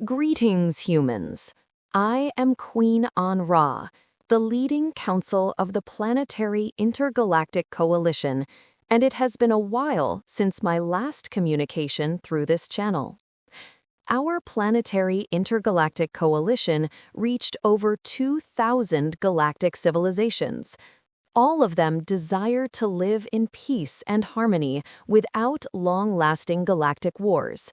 Greetings, humans. I am Queen An-Ra, the leading council of the Planetary Intergalactic Coalition, and it has been a while since my last communication through this channel. Our Planetary Intergalactic Coalition reached over 2,000 galactic civilizations. All of them desire to live in peace and harmony without long-lasting galactic wars.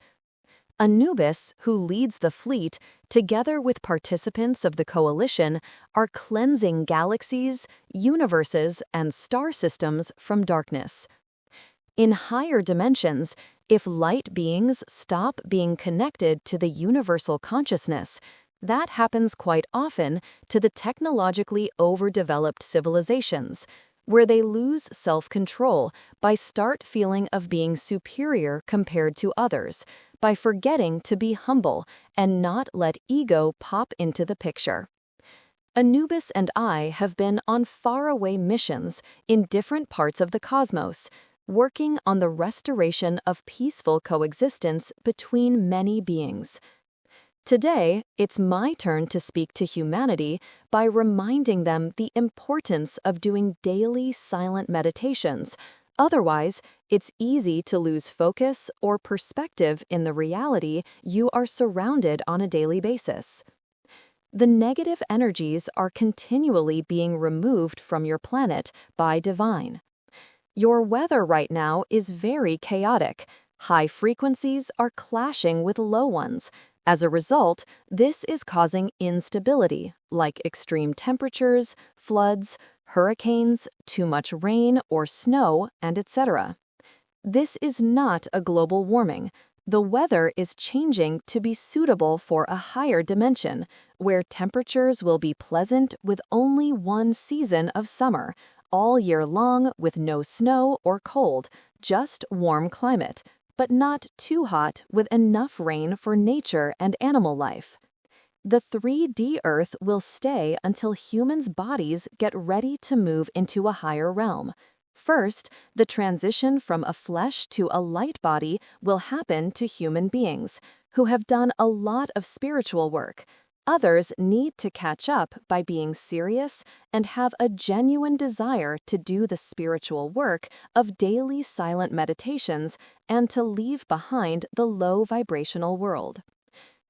Anubis, who leads the fleet, together with participants of the coalition, are cleansing galaxies, universes, and star systems from darkness. In higher dimensions, if light beings stop being connected to the universal consciousness, that happens quite often to the technologically overdeveloped civilizations, where they lose self-control by start feeling of being superior compared to others, by forgetting to be humble and not let ego pop into the picture. Anubis and I have been on faraway missions in different parts of the cosmos, working on the restoration of peaceful coexistence between many beings. Today, it's my turn to speak to humanity by reminding them the importance of doing daily silent meditations. Otherwise, it's easy to lose focus or perspective in the reality you are surrounded on a daily basis. The negative energies are continually being removed from your planet by Divine. Your weather right now is very chaotic. High frequencies are clashing with low ones. As a result, this is causing instability, like extreme temperatures, floods, hurricanes, too much rain or snow, and etc. This is not a global warming. The weather is changing to be suitable for a higher dimension, where temperatures will be pleasant with only one season of summer, all year long with no snow or cold, just warm climate, but not too hot with enough rain for nature and animal life. The 3D Earth will stay until humans' bodies get ready to move into a higher realm. First, the transition from a flesh to a light body will happen to human beings, who have done a lot of spiritual work. Others need to catch up by being serious and have a genuine desire to do the spiritual work of daily silent meditations and to leave behind the low vibrational world.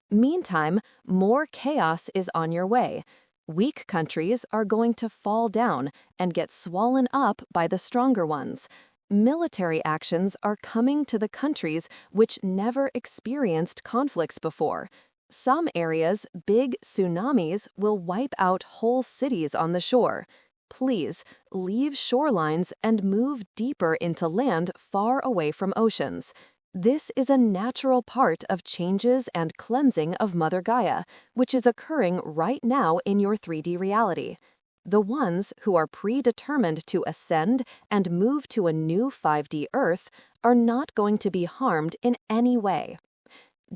Meantime, more chaos is on your way. Weak countries are going to fall down and get swollen up by the stronger ones. Military actions are coming to the countries which never experienced conflicts before. Some areas, big tsunamis will wipe out whole cities on the shore. Please, leave shorelines and move deeper into land far away from oceans. This is a natural part of changes and cleansing of Mother Gaia, which is occurring right now in your 3D reality. The ones who are predetermined to ascend and move to a new 5D Earth are not going to be harmed in any way.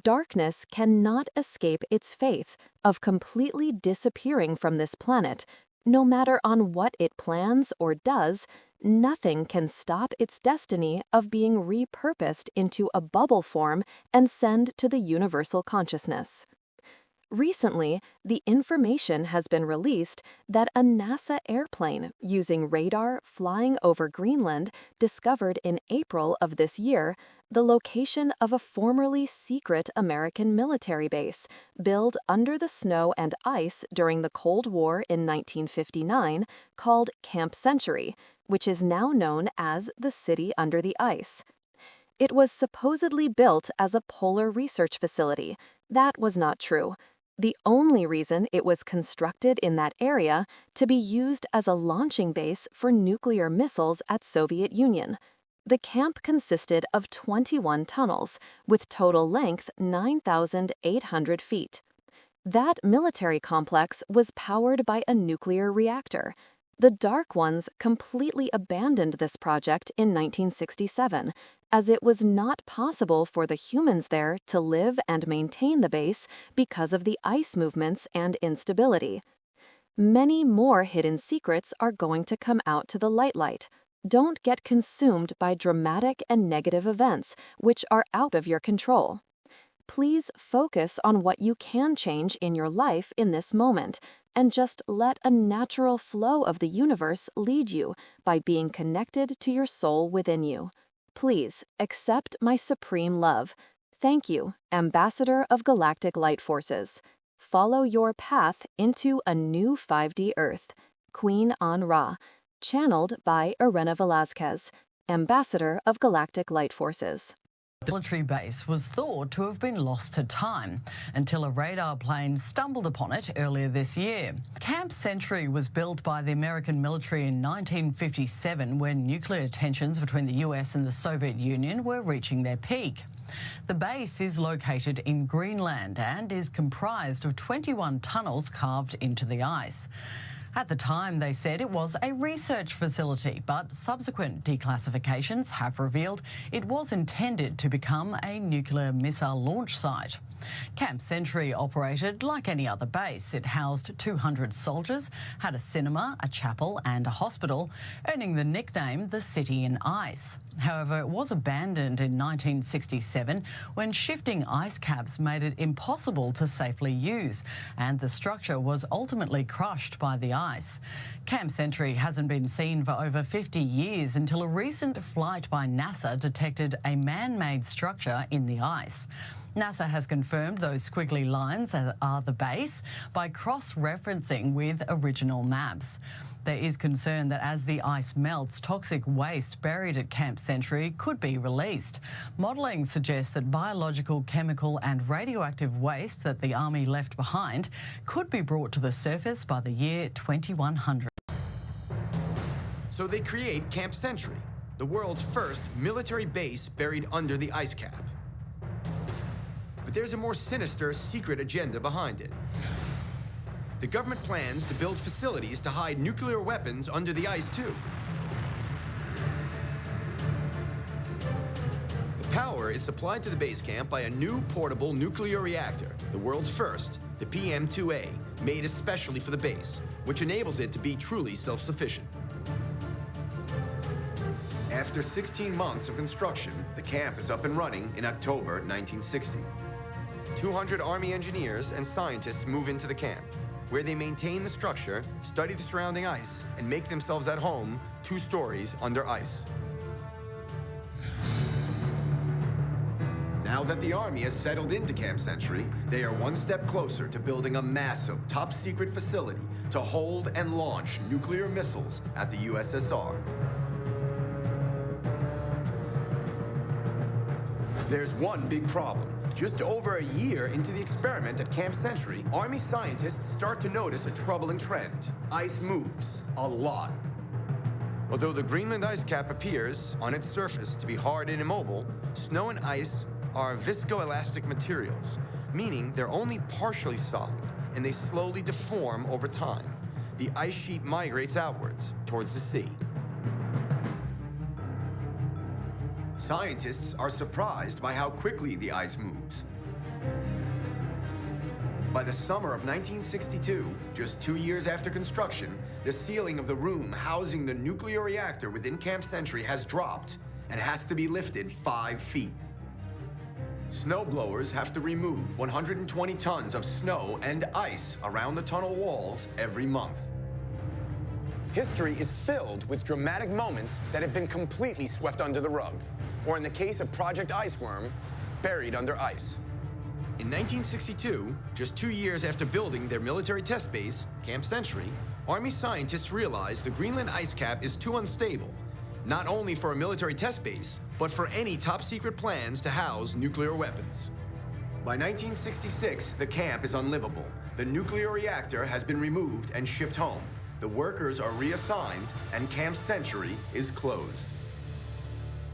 Darkness cannot escape its fate of completely disappearing from this planet. No matter on what it plans or does, nothing can stop its destiny of being repurposed into a bubble form and sent to the universal consciousness. Recently, the information has been released that a NASA airplane using radar flying over Greenland discovered in April of this year the location of a formerly secret American military base built under the snow and ice during the Cold War in 1959 called Camp Century, which is now known as the City Under the Ice. It was supposedly built as a polar research facility. That was not true. The only reason it was constructed in that area to be used as a launching base for nuclear missiles at Soviet Union. The camp consisted of 21 tunnels, with total length 9,800 feet. That military complex was powered by a nuclear reactor. The Dark Ones completely abandoned this project in 1967, as it was not possible for the humans there to live and maintain the base because of the ice movements and instability. Many more hidden secrets are going to come out to the light. Don't get consumed by dramatic and negative events which are out of your control. Please focus on what you can change in your life in this moment, and just let a natural flow of the universe lead you by being connected to your soul within you. Please accept my supreme love. Thank you, Ambassador of Galactic Light Forces. Follow your path into a new 5D Earth. Queen An-Ra. Channeled by Erena Velazquez, Ambassador of Galactic Light Forces. The military base was thought to have been lost to time until a radar plane stumbled upon it earlier this year. Camp Century was built by the American military in 1957 when nuclear tensions between the US and the Soviet Union were reaching their peak. The base is located in Greenland and is comprised of 21 tunnels carved into the ice. At the time, they said it was a research facility, but subsequent declassifications have revealed it was intended to become a nuclear missile launch site. Camp Century operated like any other base. It housed 200 soldiers, had a cinema, a chapel and a hospital, earning the nickname the City in Ice. However, it was abandoned in 1967 when shifting ice caps made it impossible to safely use, and the structure was ultimately crushed by the ice. Camp Century hasn't been seen for over 50 years until a recent flight by NASA detected a man-made structure in the ice. NASA has confirmed those squiggly lines are the base by cross-referencing with original maps. There is concern that as the ice melts, toxic waste buried at Camp Century could be released. Modelling suggests that biological, chemical and radioactive waste that the Army left behind could be brought to the surface by the year 2100. So they create Camp Century, the world's first military base buried under the ice cap. But there's a more sinister, secret agenda behind it. The government plans to build facilities to hide nuclear weapons under the ice, too. The power is supplied to the base camp by a new portable nuclear reactor, the world's first, the PM-2A, made especially for the base, which enables it to be truly self-sufficient. After 16 months of construction, the camp is up and running in October 1960. 200 Army engineers and scientists move into the camp, where they maintain the structure, study the surrounding ice, and make themselves at home 2 stories under ice. Now that the Army has settled into Camp Century, they are one step closer to building a massive, top-secret facility to hold and launch nuclear missiles at the USSR. There's one big problem. Just over a year into the experiment at Camp Century, Army scientists start to notice a troubling trend. Ice moves a lot. Although the Greenland ice cap appears on its surface to be hard and immobile, snow and ice are viscoelastic materials, meaning they're only partially solid, and they slowly deform over time. The ice sheet migrates outwards towards the sea. Scientists are surprised by how quickly the ice moves. By the summer of 1962, just 2 years after construction, the ceiling of the room housing the nuclear reactor within Camp Century has dropped and has to be lifted 5 feet. Snowblowers have to remove 120 tons of snow and ice around the tunnel walls every month. History is filled with dramatic moments that have been completely swept under the rug, or in the case of Project Iceworm, buried under ice. In 1962, just 2 years after building their military test base, Camp Century, Army scientists realized the Greenland ice cap is too unstable, not only for a military test base, but for any top-secret plans to house nuclear weapons. By 1966, the camp is unlivable. The nuclear reactor has been removed and shipped home. The workers are reassigned, and Camp Century is closed.